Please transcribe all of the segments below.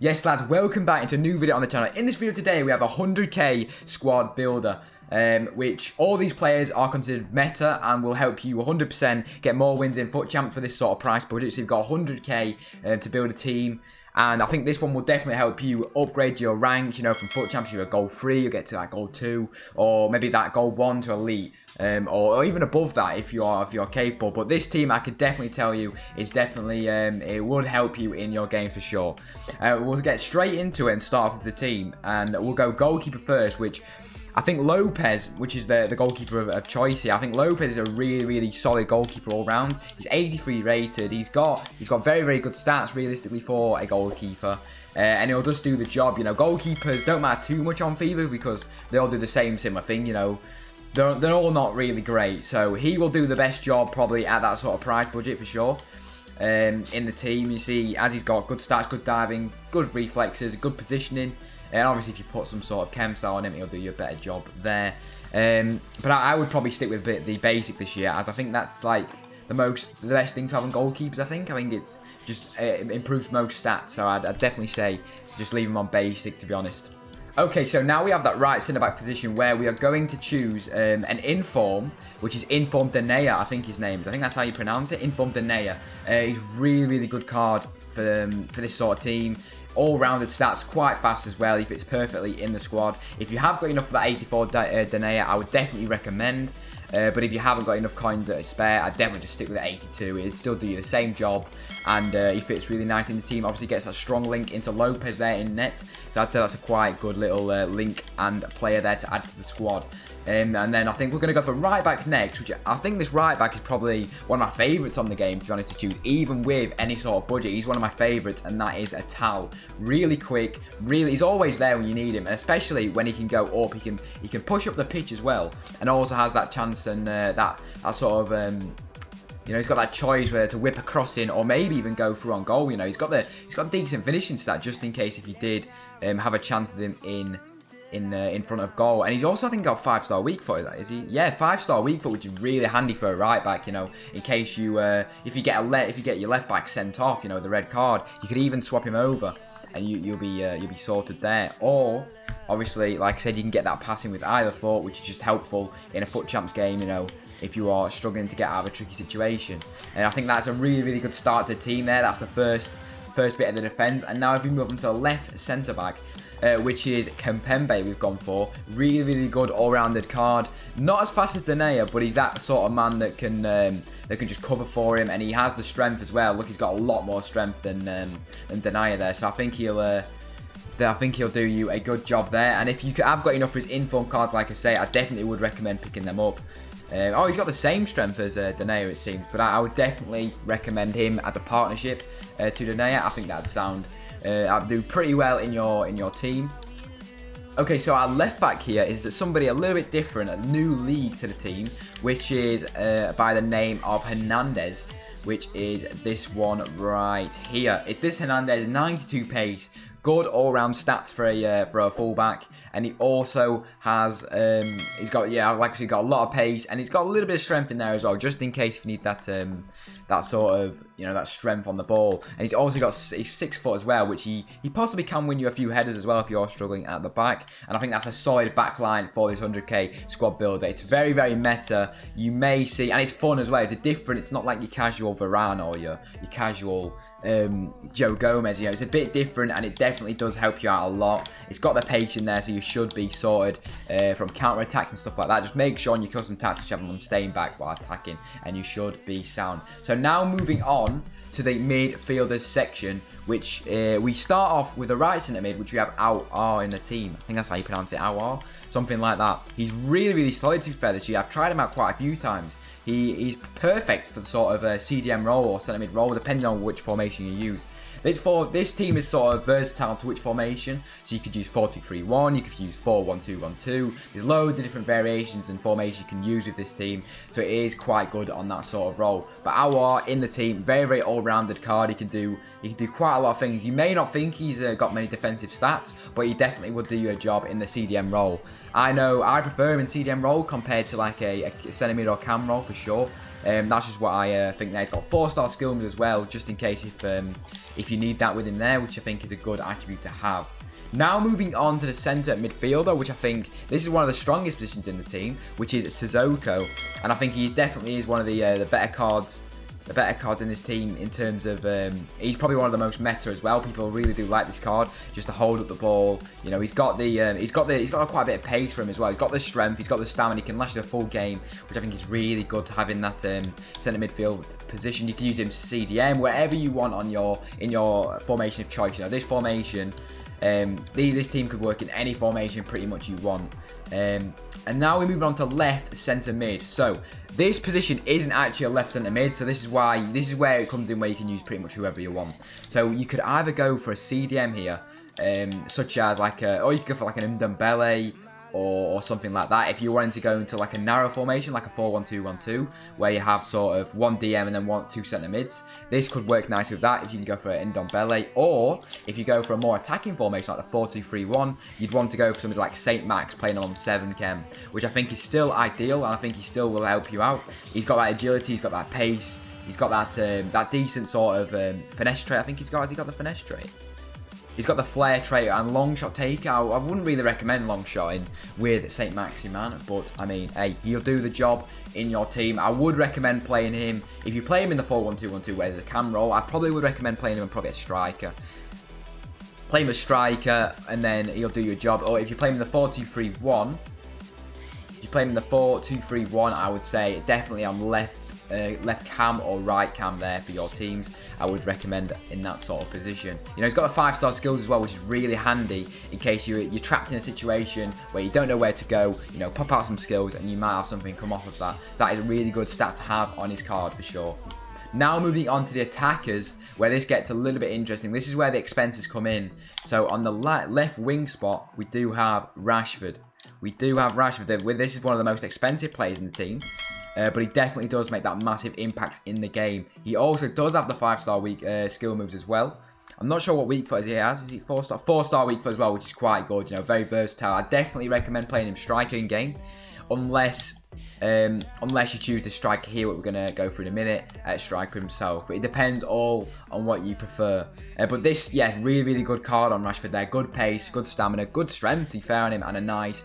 Yes lads, welcome back into a new video on the channel. In this video today we have a 100k squad builder, which all these players are considered meta and will help you 100% get more wins in FUT Champs for this sort of price budget. So you've got 100k to build a team. And I think this one will definitely help you upgrade your ranks, you know, from FUT Champs, you're a gold 3, you'll get to that gold 2, or maybe that gold 1 to elite, or even above that if you're capable. But this team, I could definitely tell you, is definitely, it would help you in your game for sure. We'll get straight into it and start off with the team, and we'll go goalkeeper first, which I think Lopez, which is the goalkeeper of choice here, I think Lopez is a really solid goalkeeper all round. He's 83 rated. He's got very good stats realistically for a goalkeeper, and he'll just do the job. You know, goalkeepers don't matter too much on FIFA because they all do the similar thing. You know, they're all not really great. So he will do the best job probably at that sort of price budget for sure. In the team, you see, as he's got good stats, good diving, good reflexes, good positioning. And obviously, if you put some sort of chem style on him, he'll do you a better job there. But I would probably stick with the basic this year, as I think that's like the best thing to have on goalkeepers. I think it's just it improves most stats. So I'd definitely say just leave him on basic, to be honest. Okay, so now we have that right centre back position where we are going to choose an Inform, which is Inform Denea, I think his name is. I think that's how you pronounce it, Inform Denea. He's really good card for this sort of team. All-rounded stats, quite fast as well. He fits perfectly in the squad. If you have got enough for that 84 Denea, I would definitely recommend. But if you haven't got enough coins at a spare, I'd definitely just stick with the 82. It'd still do you the same job, and he fits really nice in the team. Obviously gets that strong link into Lopez there in net, so I'd say that's a quite good little link and player there to add to the squad. And then I think we're going to go for right back next, which I think this right back is probably one of my favourites on the game, to be honest, to choose. Even with any sort of budget, he's one of my favourites, and that is a Tal. Really quick, he's always there when you need him, and especially when he can go up, he can push up the pitch as well, and also has that chance and that sort of you know, he's got that choice whether to whip a cross in or maybe even go through on goal. You know, he's got decent finishing stat just in case if you did have a chance with him in front of goal. And he's also, I think, got 5-star weak foot. Is he? Yeah, 5-star weak foot, which is really handy for a right back. You know, in case you if you get your left back sent off, you know, the red card, you could even swap him over, and you'll be sorted there. Or obviously, like I said, you can get that passing with either foot, which is just helpful in a FUT Champs game. You know, if you are struggling to get out of a tricky situation. And I think that's a really good start to the team there. That's the first bit of the defence. And now if we move on to the left centre back, which is Kempembe we've gone for. Really good all-rounded card. Not as fast as Denea, but he's that sort of man that can just cover for him, and he has the strength as well. Look, he's got a lot more strength than Denea there, so I think he'll do you a good job there. And if you have got enough for his Inform cards, like I say, I definitely would recommend picking them up. Oh, he's got the same strength as Denea, it seems, but I would definitely recommend him as a partnership to Denea. I think that'd sound do pretty well in your team. Okay, so our left back here is somebody a little bit different, a new league to the team, which is by the name of Hernandez, which is this one right here. It's this Hernandez, 92 pace, good all-round stats for a fullback, and he also has he's got, yeah, like I said, got a lot of pace, and he's got a little bit of strength in there as well, just in case if you need that that sort of, you know, that strength on the ball. And he's also got, he's 6 foot as well, which he possibly can win you a few headers as well if you're struggling at the back. And I think that's a solid back line for this 100k squad builder. It's very meta. You may see, and it's fun as well. It's not like your casual Varane or your casual Joe Gomez. You know, it's a bit different, and it definitely does help you out a lot. It's got the pace in there, so you should be sorted from counter attacks and stuff like that. Just make sure on your custom tactics you have them on staying back while attacking, and you should be sound. So now moving on to the midfielders section, which we start off with the right centre mid, which we have Aouar in the team. I think that's how you pronounce it, Aouar, something like that. He's really solid, to be fair, this year. I've tried him out quite a few times. He's perfect for the sort of CDM role or centre mid role, depending on which formation you use. This team is sort of versatile to which formation, so you could use 4-2-3-1, you could use 4-1-2-1-2. There's loads of different variations and formations you can use with this team, so it is quite good on that sort of role. But Aouar in the team, very all-rounded card. He can do quite a lot of things. You may not think he's got many defensive stats, but he definitely would do you a job in the CDM role. I know I prefer him in CDM role compared to like a centre mid or cam role for sure. That's just what I think there. He's got 4-star skill moves as well, just in case if you need that with him there, which I think is a good attribute to have. Now moving on to the centre midfielder, which I think this is one of the strongest positions in the team, which is Sissoko, and I think he definitely is one of the better cards. The better cards in this team in terms of he's probably one of the most meta as well. People really do like this card just to hold up the ball. You know, he's got quite a bit of pace for him as well. He's got the strength, he's got the stamina, he can last the full game, which I think is really good to have in that centre midfield position. You can use him CDM wherever you want on in your formation of choice. You know, this formation, this team could work in any formation pretty much you want. And now we move on to left centre mid. So this position isn't actually a left centre mid, so this is where it comes in, where you can use pretty much whoever you want. So you could either go for a CDM here, such as or you could go for like an Ndombele or something like that. If you're wanting to go into like a narrow formation, like a 4-1-2-1-2, where you have sort of one DM and then two centre mids, this could work nicely with that if you can go for an Ndombele. Or if you go for a more attacking formation like the 4-2-3-1, you'd want to go for something like St. Max playing on 7 chem, which I think is still ideal, and I think he still will help you out. He's got that agility, he's got that pace, he's got that decent sort of finesse trait. I think he's got. Has he got the finesse trait? He's got the flare trait and long shot takeout. I wouldn't really recommend long shotting with St. Maximan, but I mean, hey, he'll do the job in your team. I would recommend playing him. If you play him in the 4-1-2-1-2 where there's a cam role, I probably would recommend playing him and probably a striker. Play him as striker and then he'll do your job. Or if you play him in the 4-2-3-1, I would say definitely on left cam or right cam there for your teams. I would recommend in that sort of position. You know, he's got the 5-star skills as well, which is really handy in case you're trapped in a situation where you don't know where to go. You know, pop out some skills and you might have something come off of that. So that is a really good stat to have on his card for sure. Now moving on to the attackers, where this gets a little bit interesting. This is where the expenses come in. So on the left wing spot, we do have Rashford. This is one of the most expensive players in the team. But he definitely does make that massive impact in the game. He also does have the 5-star weak skill moves as well. I'm not sure what weak foot he has. Is he 4-star? 4-star weak foot as well, which is quite good. You know, very versatile. I definitely recommend playing him striker in game, unless you choose to striker here, what we're going to go through in a minute, at striker himself. It depends all on what you prefer. But this, yeah, really good card on Rashford there. Good pace, good stamina, good strength to be fair on him, and a nice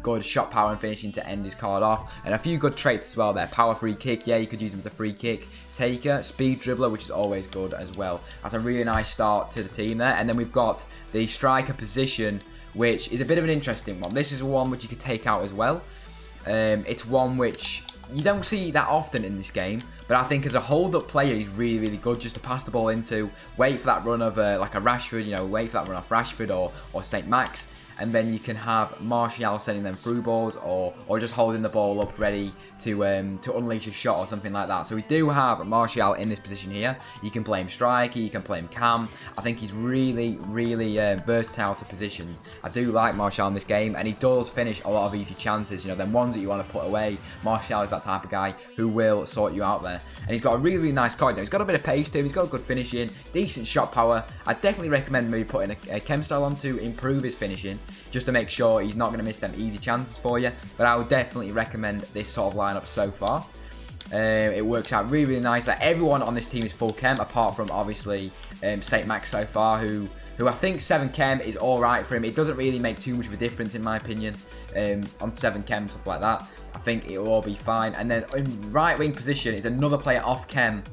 good shot power and finishing to end his card off. And a few good traits as well there. Power free kick, yeah, you could use him as a free kick taker. Speed dribbler, which is always good as well. That's a really nice start to the team there. And then we've got the striker position, which is a bit of an interesting one. This is one which you could take out as well. It's one which you don't see that often in this game, but I think as a hold-up player, he's really good just to pass the ball into, wait for that run of like a Rashford, you know, wait for that run off Rashford or St. Max, and then you can have Martial sending them through balls or just holding the ball up ready to unleash a shot or something like that. So we do have Martial in this position here. You can play him striker, you can play him cam. I think he's really versatile to positions. I do like Martial in this game, and he does finish a lot of easy chances. You know, them ones that you want to put away. Martial is that type of guy who will sort you out there. And he's got a really nice card. You know, he's got a bit of pace to him. He's got a good finishing, decent shot power. I definitely recommend maybe putting a chem style on to improve his finishing, just to make sure he's not going to miss them easy chances for you. But I would definitely recommend this sort of lineup so far. It works out really nice. Like, everyone on this team is full chem, apart from obviously St. Max so far, who I think 7 chem is alright for him. It doesn't really make too much of a difference in my opinion on 7 chem, stuff like that. I think it will all be fine. And then in right wing position is another player off chem,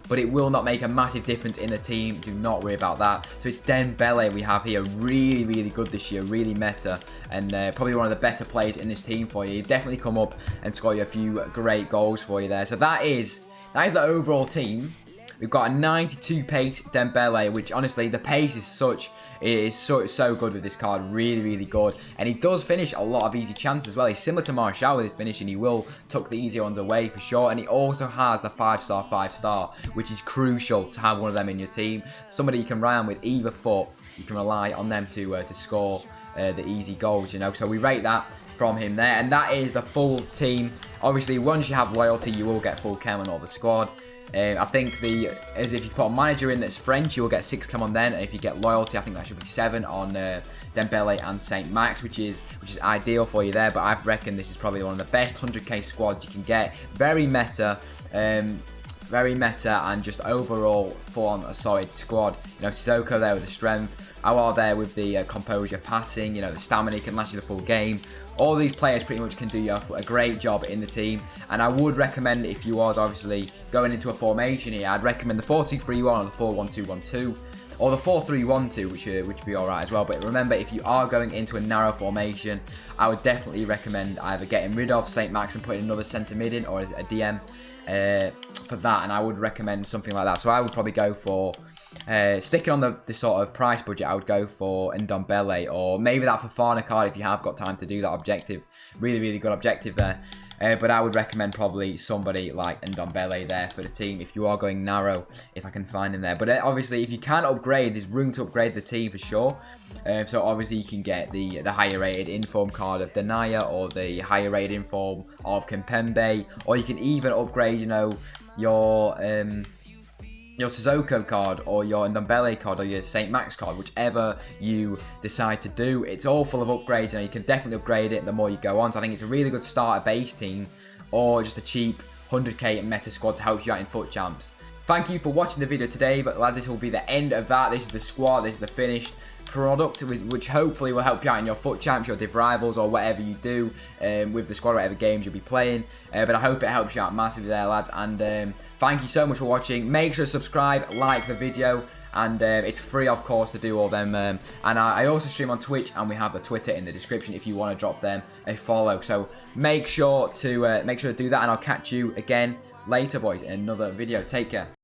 but it will not make a massive difference in the team. Do not worry about that. So it's Dembele we have here. Really good this year. Really meta. And probably one of the better players in this team for you. He'll definitely come up and score you a few great goals for you there. So that is the overall team. We've got a 92 pace Dembele, which honestly, the pace is so good with this card. Really good. And he does finish a lot of easy chances as well. He's similar to Martial with his finishing. He will tuck the easy ones away for sure. And he also has the 5-star, which is crucial to have one of them in your team. Somebody you can rely on with either foot. You can rely on them to score the easy goals, you know. So we rate that from him there. And that is the full team. Obviously, once you have loyalty, you will get full chem on all the squad. I think as if you put a manager in that's French, you'll get 6 come on then. And if you get loyalty, I think that should be 7 on Dembele and St. Max, which is ideal for you there. But I reckon this is probably one of the best 100k squads you can get. Very meta. Very meta and just overall full on a solid squad. You know, Sissoko there with the strength, Awar there with the composure passing, you know, the stamina can last you the full game. All these players pretty much can do you a great job in the team, and I would recommend, if you was obviously going into a formation here, I'd recommend the 4-2-3-1 or the 4-1-2-1-2 or the 4-3-1-2, which would be alright as well. But remember, if you are going into a narrow formation, I would definitely recommend either getting rid of St. Max and putting another centre mid in, or a DM for that, and I would recommend something like that. So I would probably go for sticking on the sort of price budget. I would go for Ndombele, or maybe that Fofana card if you have got time to do that objective. Really good objective there. But I would recommend probably somebody like Ndombele there for the team if you are going narrow, if I can find him there. But obviously, if you can upgrade, there's room to upgrade the team for sure. So obviously you can get the higher rated inform card of Denaya, or the higher rated inform of Kimpembe, or you can even upgrade, you know, your Sissoko card, or your Ndombele card, or your St. Max card, whichever you decide to do. It's all full of upgrades, and you can definitely upgrade it the more you go on. So I think it's a really good starter base team, or just a cheap 100k meta squad to help you out in FUT Champs. Thank you for watching the video today, but lads, this will be the end of that. This is the squad, this is the finished product, which hopefully will help you out in your FUT Champs, your Div Rivals, or whatever you do with the squad, whatever games you'll be playing. But I hope it helps you out massively there, lads. And thank you so much for watching. Make sure to subscribe, like the video, and it's free, of course, to do all them. And I also stream on Twitch, and we have a Twitter in the description if you want to drop them a follow. So make sure to do that, and I'll catch you again later, boys, in another video. Take care.